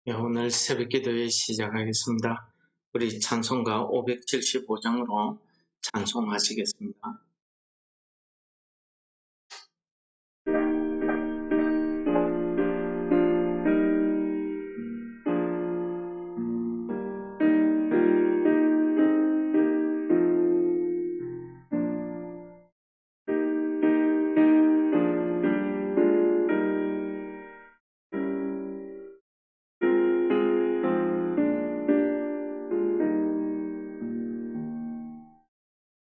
네, 오늘 새벽 기도회 시작하겠습니다. 우리 찬송가 575장으로 찬송하시겠습니다.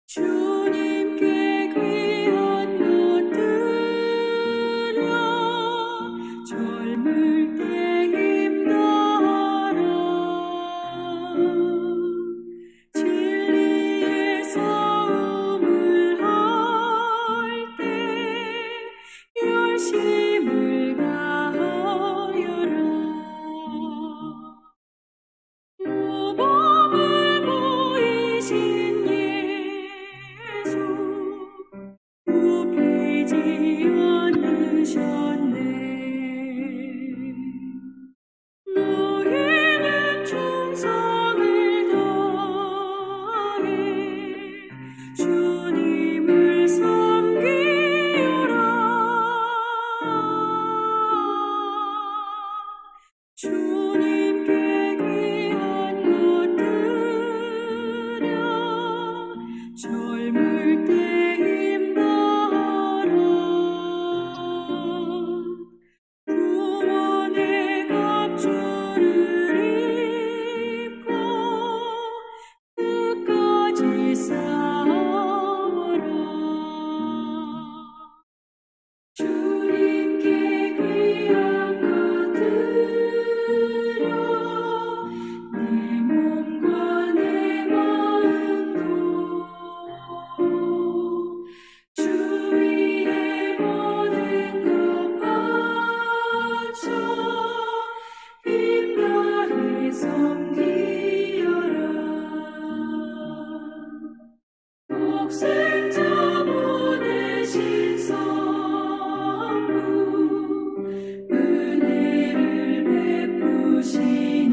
주님께 귀한 것 드려 젊을 때 힘다하라 진리의 싸움을 할 때 열심을 다하여라 모범을 보이신 예수 굽히지 않으셨네 너희는 충성을 다해 주님을 섬기여라 주님께 귀한 것 드려 젊을 때 힘다하라 구원의 갑주를 입고 끝까지 싸워라 주님께 귀한 것 드려 내 몸과 내 마음도 주 위에 모든 것 바쳐 힘 다해 섬기여라 독생자 보내신 성부 은혜를 베푸시니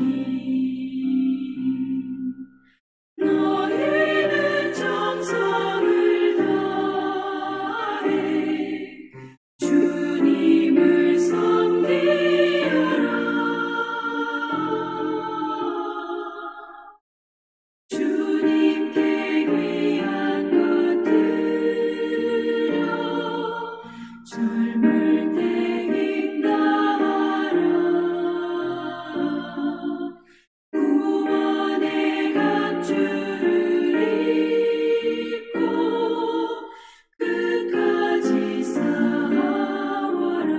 너희는 정성을 다해 주님을 섬기여라 주님께 귀한 것 드려 젊을 때 힘다하라 구원의 갑주를 입고 끝까지 싸워라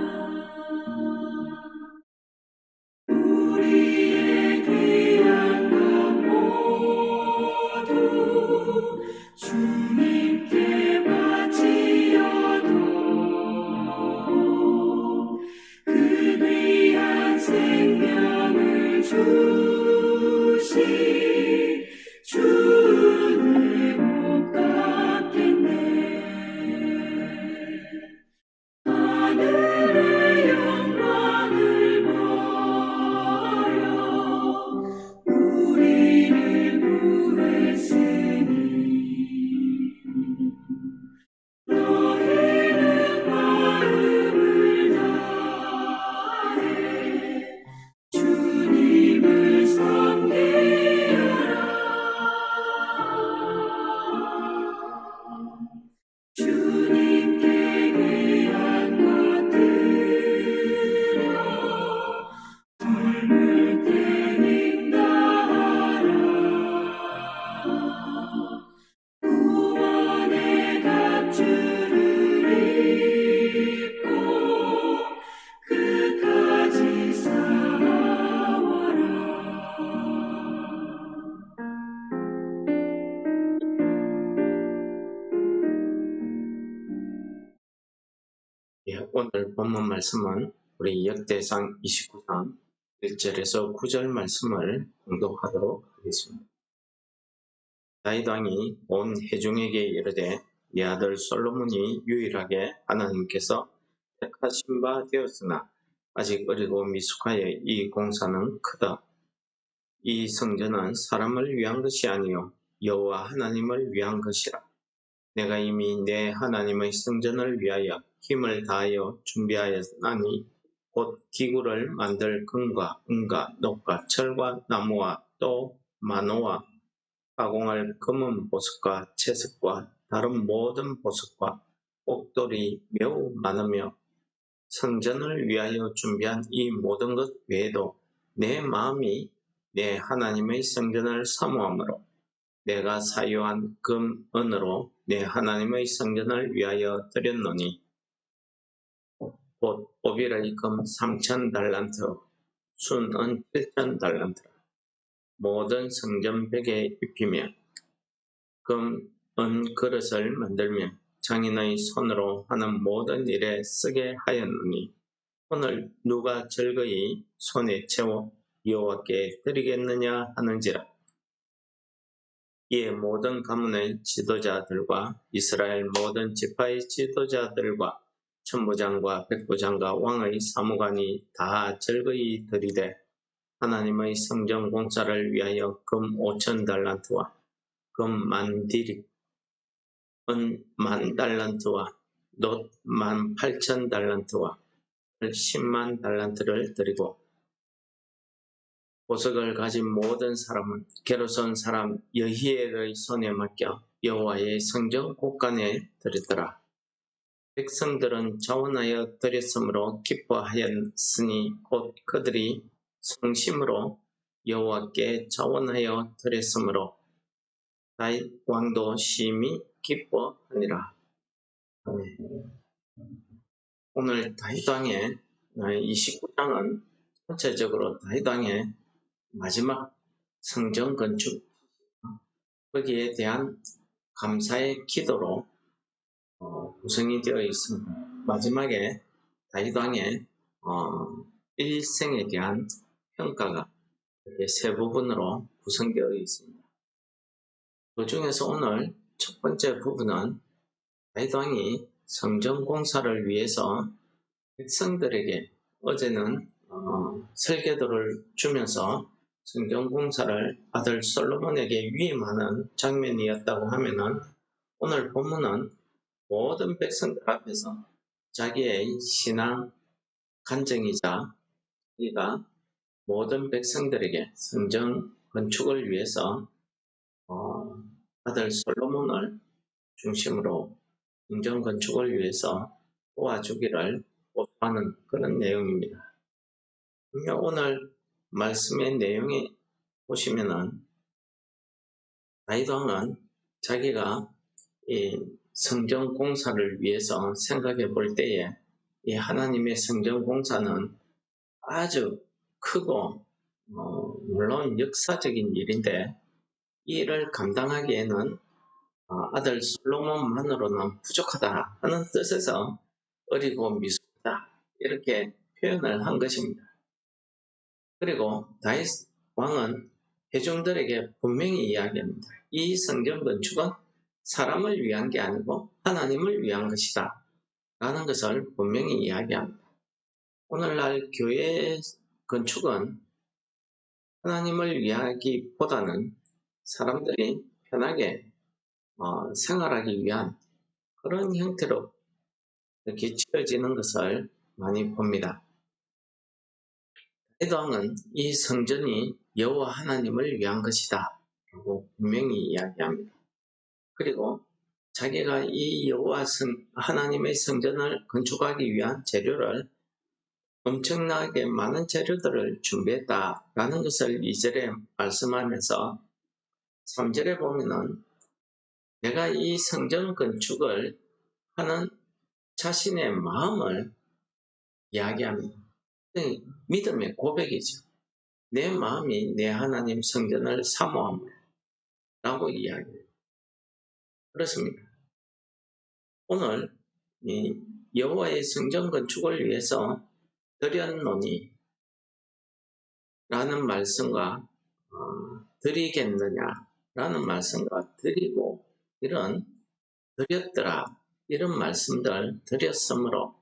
우리의 귀한 것 모두 주님께 바치어도 그 귀한 생명을 주신 주는 못 갚겠네 하늘의 영광을 버려 우리를 구했으니 너희는 마음을 다해 주님을 섬기여라 주님께 귀한 것 드려 젊을 때 힘다하라 구원의 갑주를 입고 끝까지 싸워라 오늘 본문 말씀은 우리 역대상 29장 1절에서 9절 말씀을 공독하도록 하겠습니다. 다윗 왕이 온 회중에게 이르되 네 아들 솔로몬이 유일하게 하나님께서 택하신 바 되었으나 아직 어리고 미숙하여 이 공사는 크다. 이 성전은 사람을 위한 것이 아니요 여호와 하나님을 위한 것이라. 내가 이미 내 하나님의 성전을 위하여 힘을 다하여 준비하였나니 곧 기구를 만들 금과 은과 녹과 철과 나무와 또 만호와 가공할 검은 보석과 채석과 다른 모든 보석과 옥돌이 매우 많으며 성전을 위하여 준비한 이 모든 것 외에도 내 마음이 내 하나님의 성전을 사모함으로 내가 사유한 금, 은으로 내 하나님의 성전을 위하여 드렸노니 곧 오빌의 금 3,000달란트, 순은 7,000달란트라. 모든 성전 벽에 입히며 금, 은 그릇을 만들며 장인의 손으로 하는 모든 일에 쓰게 하였노니 오늘 누가 즐거이 손에 채워 여호와께 드리겠느냐 하는지라. 이에 모든 가문의 지도자들과 이스라엘 모든 지파의 지도자들과 천부장과 백부장과 왕의 사무관이 다 즐거이 드리되 하나님의 성전 공사를 위하여 금 5,000달란트와 금 10,000디릭, 은 10,000달란트와 놋 18,000달란트와 100,000달란트를 드리고 보석을 가진 모든 사람은 게르손 사람 여히엘의 손에 맡겨 여호와의 성전 곳간에 드리더라. 백성들은 자원하여 드렸으므로 기뻐하였으니 곧 그들이 성심으로 여호와께 자원하여 드렸으므로 다윗 왕도 심히 기뻐하니라. 오늘 다윗 왕의 29장은 전체적으로 다윗 왕의 마지막 성전 건축, 거기에 대한 감사의 기도로 구성이 되어 있습니다. 마지막에 다윗 왕의 일생에 대한 평가가 이렇게 세 부분으로 구성되어 있습니다. 그 중에서 오늘 첫 번째 부분은 다윗 왕이 성전 공사를 위해서 백성들에게 어제는 설계도를 주면서 성전 공사를 아들 솔로몬에게 위임하는 장면이었다고 하면은 오늘 본문은 모든 백성들 앞에서 자기의 신앙 간증이자 자기가 모든 백성들에게 성전 건축을 위해서 아들 솔로몬을 중심으로 성전 건축을 위해서 도와주기를 호소하는 그런 내용입니다. 오늘 말씀의 내용에 보시면은 다윗 왕은 자기가 이 성전 공사를 위해서 생각해 볼 때에 이 하나님의 성전 공사는 아주 크고 물론 역사적인 일인데 이 일을 감당하기에는 아들 솔로몬만으로는 부족하다 하는 뜻에서 어리고 미숙하다 이렇게 표현을 한 것입니다. 그리고 다윗 왕은 회중들에게 분명히 이야기합니다. 이 성전 건축은 사람을 위한 게 아니고 하나님을 위한 것이다 라는 것을 분명히 이야기합니다. 오늘날 교회 건축은 하나님을 위하기보다는 사람들이 편하게 생활하기 위한 그런 형태로 이렇게 지어지는 것을 많이 봅니다. 다윗 왕은 이 성전이 여호와 하나님을 위한 것이다 라고 분명히 이야기합니다. 그리고 자기가 이 여호와 하나님의 성전을 건축하기 위한 재료를 엄청나게 많은 재료들을 준비했다라는 것을 2절에 말씀하면서 3절에 보면은 내가 이 성전 건축을 하는 자신의 마음을 이야기합니다. 믿음의 고백이죠. 내 마음이 내 하나님 성전을 사모함을 라고 이야기해요. 그렇습니다. 오늘 이 여호와의 성전 건축을 위해서 드렸노니 라는 말씀과 드리겠느냐 라는 말씀과 드리고 이런 드렸더라 이런 말씀들 드렸으므로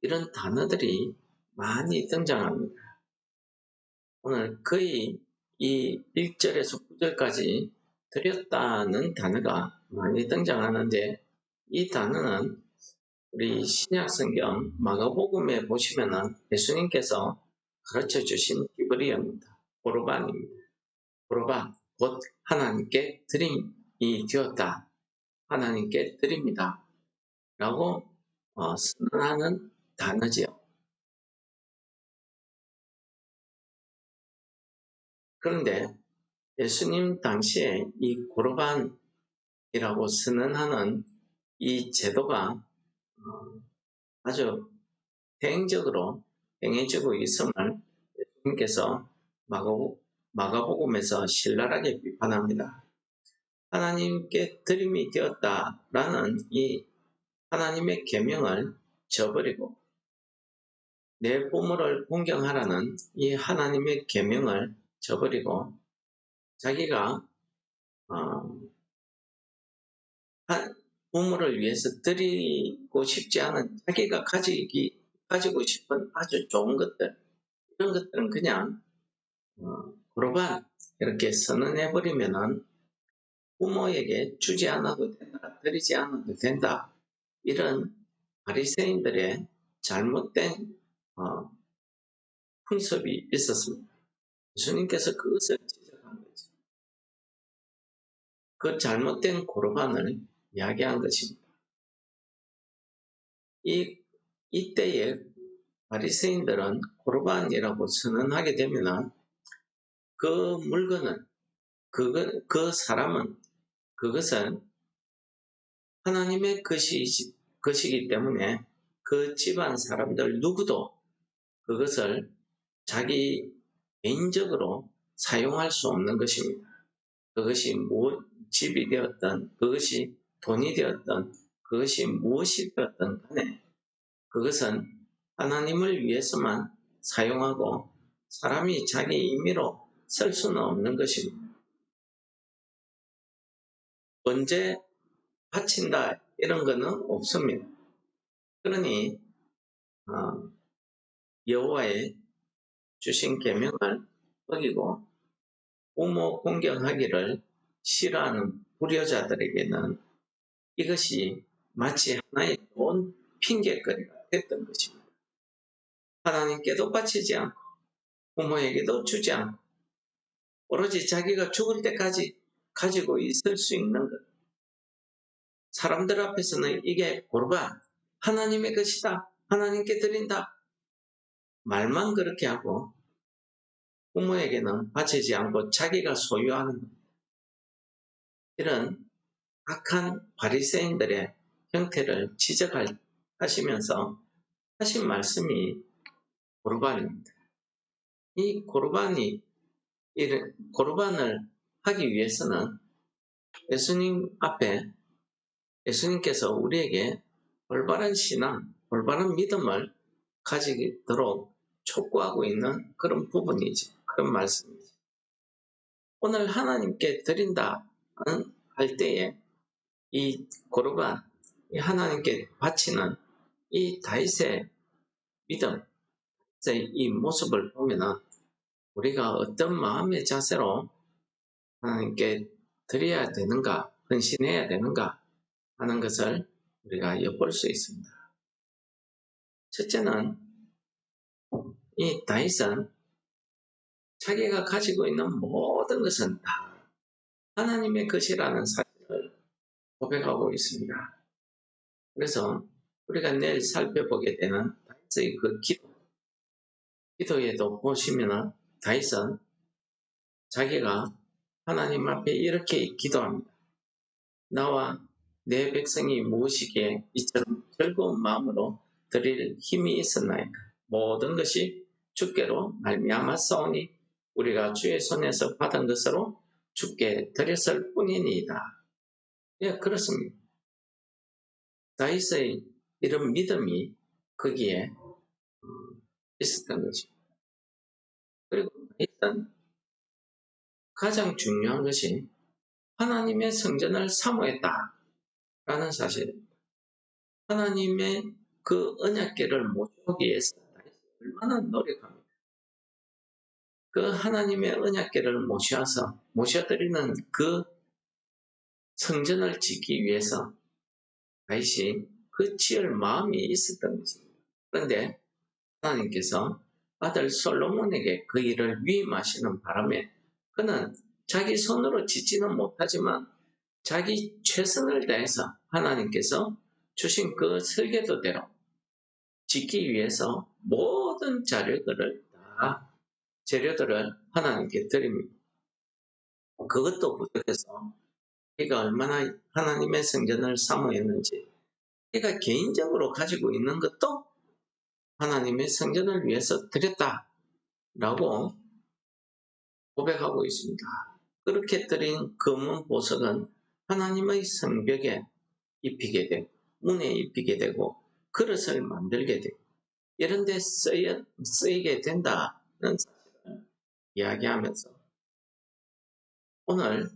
이런 단어들이 많이 등장합니다. 오늘 거의 이 1절에서 9절까지 드렸다는 단어가 많이 등장하는데, 이 단어는 우리 신약성경 마가복음에 보시면은 예수님께서 가르쳐 주신 히브리어입니다. 고르반입니다. 고르반, 곧 하나님께 드림이 되었다. 하나님께 드립니다. 라고 선언하는 단어지요. 그런데 예수님 당시에 이 고르반이라고 선언하는 이 제도가 아주 대행적으로 행해지고 있음을 예수님께서 마가복음에서 신랄하게 비판합니다. 하나님께 드림이 되었다라는 이 하나님의 계명을 저버리고 내 부모를 공경하라는 이 하나님의 계명을 저버리고 자기가 부모를 위해서 드리고 싶지 않은, 자기가 가지고 싶은 아주 좋은 것들, 이런 것들은 그냥 고르반 이렇게 선언해버리면은 부모에게 주지 않아도 된다, 드리지 않아도 된다, 이런 바리새인들의 잘못된 풍습이 있었습니다. 예수님께서 그것을 지적한 거죠. 그 잘못된 고르반을 이야기한 것입니다. 이때에 바리새인들은 고르반이라고 선언하게 되면은 그 물건은, 그 사람은 그것은 하나님의 것이기 때문에 그 집안 사람들 누구도 그것을 자기 개인적으로 사용할 수 없는 것입니다. 그것이 집이 되었든, 그것이 돈이 되었든, 그것이 무엇이 되었든 간에 그것은 하나님을 위해서만 사용하고 사람이 자기 임의로 쓸 수는 없는 것입니다. 언제 바친다 이런 거는 없습니다. 그러니 여호와의 주신 계명을 어기고 부모 공경하기를 싫어하는 불효자들에게는 이것이 마치 하나의 좋은 핑계거리가 됐던 것입니다. 하나님께도 바치지 않고 부모에게도 주지 않고 오로지 자기가 죽을 때까지 가지고 있을 수 있는 것. 사람들 앞에서는 이게 고르반, 하나님의 것이다, 하나님께 드린다, 말만 그렇게 하고 부모에게는 바치지 않고 자기가 소유하는 것. 이런 악한 바리새인들의 형태를 지적하시면서 하신 말씀이 고르반입니다. 이 고르반을 하기 위해서는 예수님 앞에 예수님께서 우리에게 올바른 신앙, 올바른 믿음을 가지도록 촉구하고 있는 그런 부분이지, 그런 말씀이지. 오늘 하나님께 드린다 할 때에 이 고르반, 이 하나님께 바치는 이 다윗의 믿음, 이 모습을 보면은 우리가 어떤 마음의 자세로 하나님께 드려야 되는가, 헌신해야 되는가 하는 것을 우리가 엿볼 수 있습니다. 첫째는 이 다윗은 자기가 가지고 있는 모든 것은 다 하나님의 것이라는 사실을 고백하고 있습니다. 그래서 우리가 내일 살펴보게 되는 다윗의 그 기도에도 보시면 다윗은 자기가 하나님 앞에 이렇게 기도합니다. 나와 내 백성이 무엇이기에 이처럼 즐거운 마음으로 드릴 힘이 있었나이까. 모든 것이 주께로 말미암았사오니 우리가 주의 손에서 받은 것으로 주께 드렸을 뿐이니이다. 예, 그렇습니다. 다윗의 이런 믿음이 거기에 있었던 거죠. 그리고 일단 가장 중요한 것이 하나님의 성전을 사모했다라는 사실입니다. 하나님의 그 언약궤를 모시기 위해서 얼마나 노력합니까? 그 하나님의 언약궤를 모셔드리는 그 성전을 짓기 위해서 다윗이 그 지을 마음이 있었던 것입니다. 그런데 하나님께서 아들 솔로몬에게 그 일을 위임하시는 바람에 그는 자기 손으로 짓지는 못하지만 자기 최선을 다해서 하나님께서 주신 그 설계도대로 짓기 위해서 모든 재료들을 하나님께 드립니다. 그것도 부족해서 그가 얼마나 하나님의 성전을 사모했는지, 그가 개인적으로 가지고 있는 것도 하나님의 성전을 위해서 드렸다라고 고백하고 있습니다. 그렇게 드린 금은 보석은 하나님의 성벽에 입히게 되고 문에 입히게 되고 그릇을 만들게 되고 이런 데 쓰이게 된다는 사실을 이야기하면서 오늘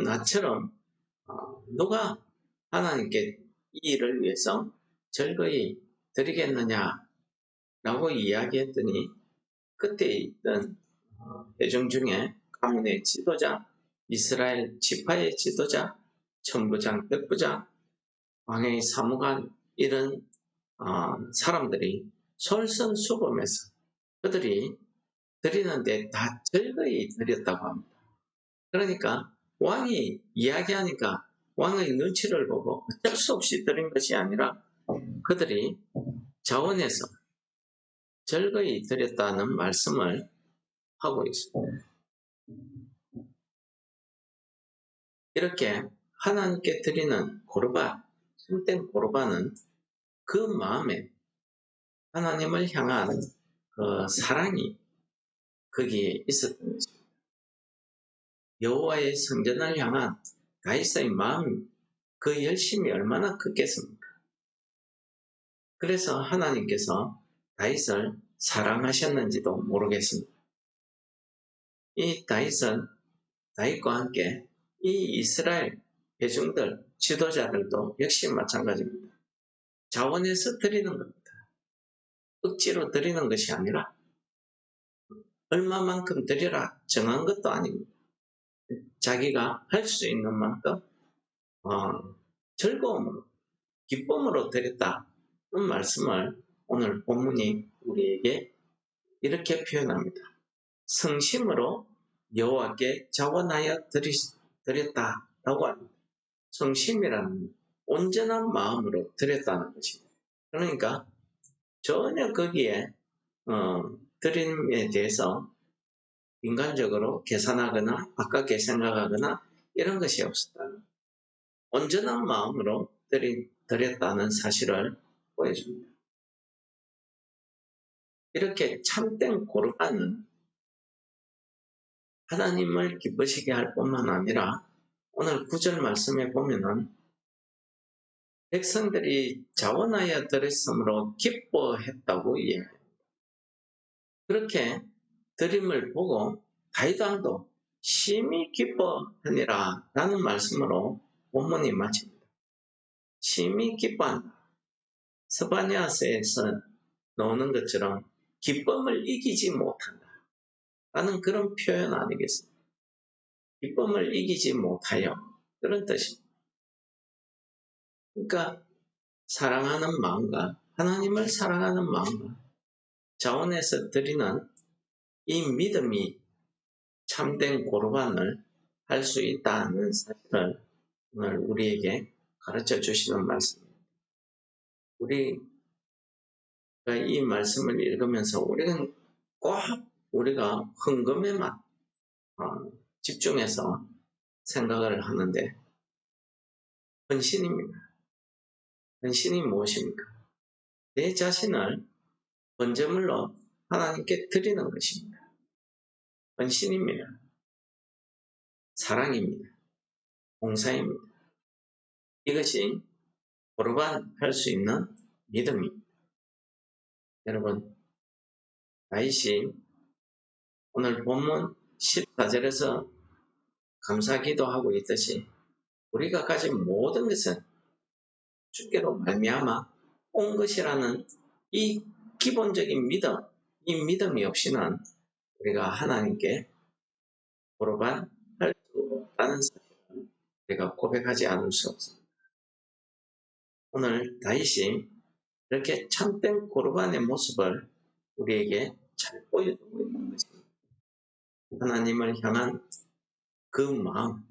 나처럼 누가 하나님께 이 일을 위해서 절거히 드리겠느냐라고 이야기했더니 그때 있던 회중 중에 가문의 지도자, 이스라엘 지파의 지도자, 천부장, 백부장, 왕의 사무관 이런 사람들이 솔선수범해서 그들이 드리는데 다 절거히 드렸다고 합니다. 그러니까 왕이 이야기하니까 왕의 눈치를 보고 어쩔 수 없이 드린 것이 아니라 그들이 자원해서 절거히 드렸다는 말씀을 하고 있습니다. 이렇게 하나님께 드리는 고르반, 참된 고르반은 그 마음에 하나님을 향한 그 사랑이 거기에 있었던 것입니다. 여호와의 성전을 향한 다윗의 마음, 그 열심이 얼마나 크겠습니까? 그래서 하나님께서 다윗을 사랑하셨는지도 모르겠습니다. 이 다윗과 함께 이 이스라엘 회중들, 지도자들도 역시 마찬가지입니다. 자원해서 드리는 겁니다. 억지로 드리는 것이 아니라 얼마만큼 드리라 정한 것도 아닙니다. 자기가 할 수 있는 만큼 즐거움으로, 기쁨으로 드렸다는 말씀을 오늘 본문이 우리에게 이렇게 표현합니다. 성심으로 여호와께 자원하여 드렸다라고 합니다. 성심이라는 온전한 마음으로 드렸다는 것입니다. 그러니까 전혀 거기에 드림에 대해서 인간적으로 계산하거나 아깝게 생각하거나 이런 것이 없었다. 온전한 마음으로 드렸다는 사실을 보여줍니다. 이렇게 참된 고르반은 하나님을 기쁘시게 할 뿐만 아니라 오늘 9절 말씀에 보면은 백성들이 자원하여 드렸으므로 기뻐했다고 이야기합니다. 그렇게 드림을 보고 다윗왕도 심히 기뻐하니라 라는 말씀으로 본문이 마칩니다. 심히 기뻐한다. 스바냐서에서 나오는 것처럼 기쁨을 이기지 못한다 라는 그런 표현 아니겠습니까? 기쁨을 이기지 못하여 그런 뜻입니다. 그러니까 사랑하는 마음과 하나님을 사랑하는 마음과 자원해서 드리는 이 믿음이 참된 고르반을 할 수 있다는 사실을 오늘 우리에게 가르쳐 주시는 말씀입니다. 우리가 이 말씀을 읽으면서 우리가 헌금에만 집중해서 생각을 하는데 헌신입니다. 헌신이 무엇입니까? 내 자신을 번제물로 하나님께 드리는 것입니다. 헌신입니다. 사랑입니다. 봉사입니다. 이것이 고르반 할 수 있는 믿음입니다. 여러분, 다윗이 오늘 본문 14절에서 감사기도하고 있듯이 우리가 가진 모든 것은 주께로 말미암아 온 것이라는 이 기본적인 믿음, 이 믿음이 없이는 우리가 하나님께 고르반할 수 없다는 사실을 우리가 고백하지 않을 수 없습니다. 오늘 다윗이 이렇게 참된 고르반의 모습을 우리에게 잘 보여주고 있는 것입니다. 하나님을 향한 그 마음,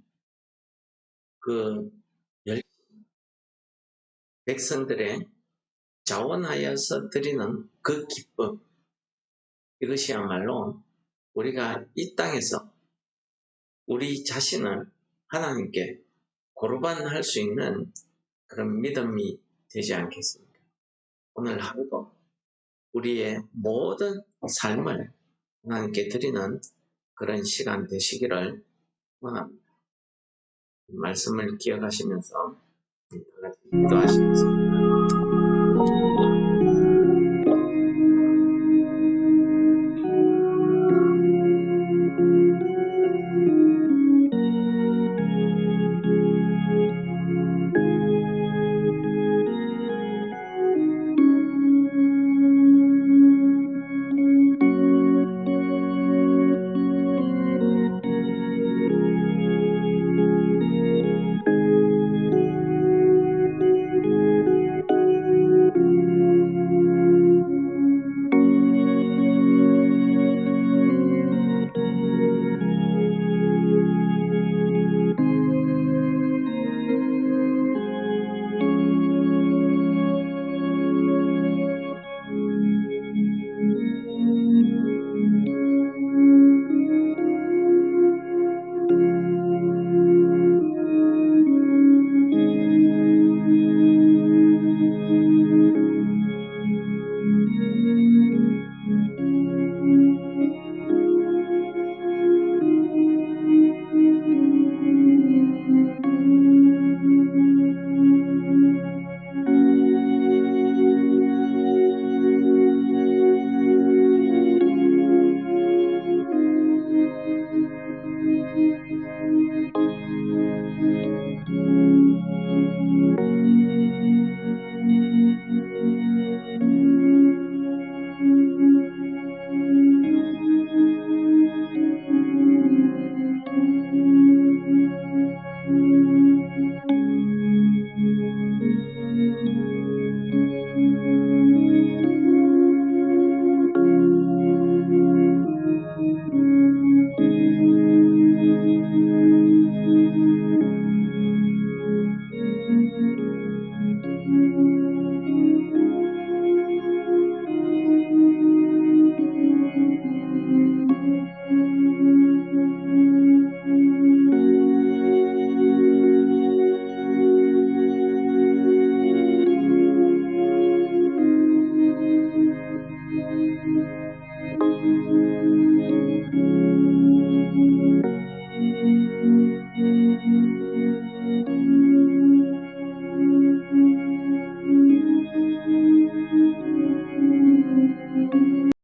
그 열심, 백성들의 자원하여서 드리는 그 기쁨, 이것이야말로 우리가 이 땅에서 우리 자신을 하나님께 고르반할 수 있는 그런 믿음이 되지 않겠습니까? 오늘 하루도 우리의 모든 삶을 하나님께 드리는 그런 시간 되시기를 원합니다. 말씀을 기억하시면서 다 같이 기도하시겠습니다.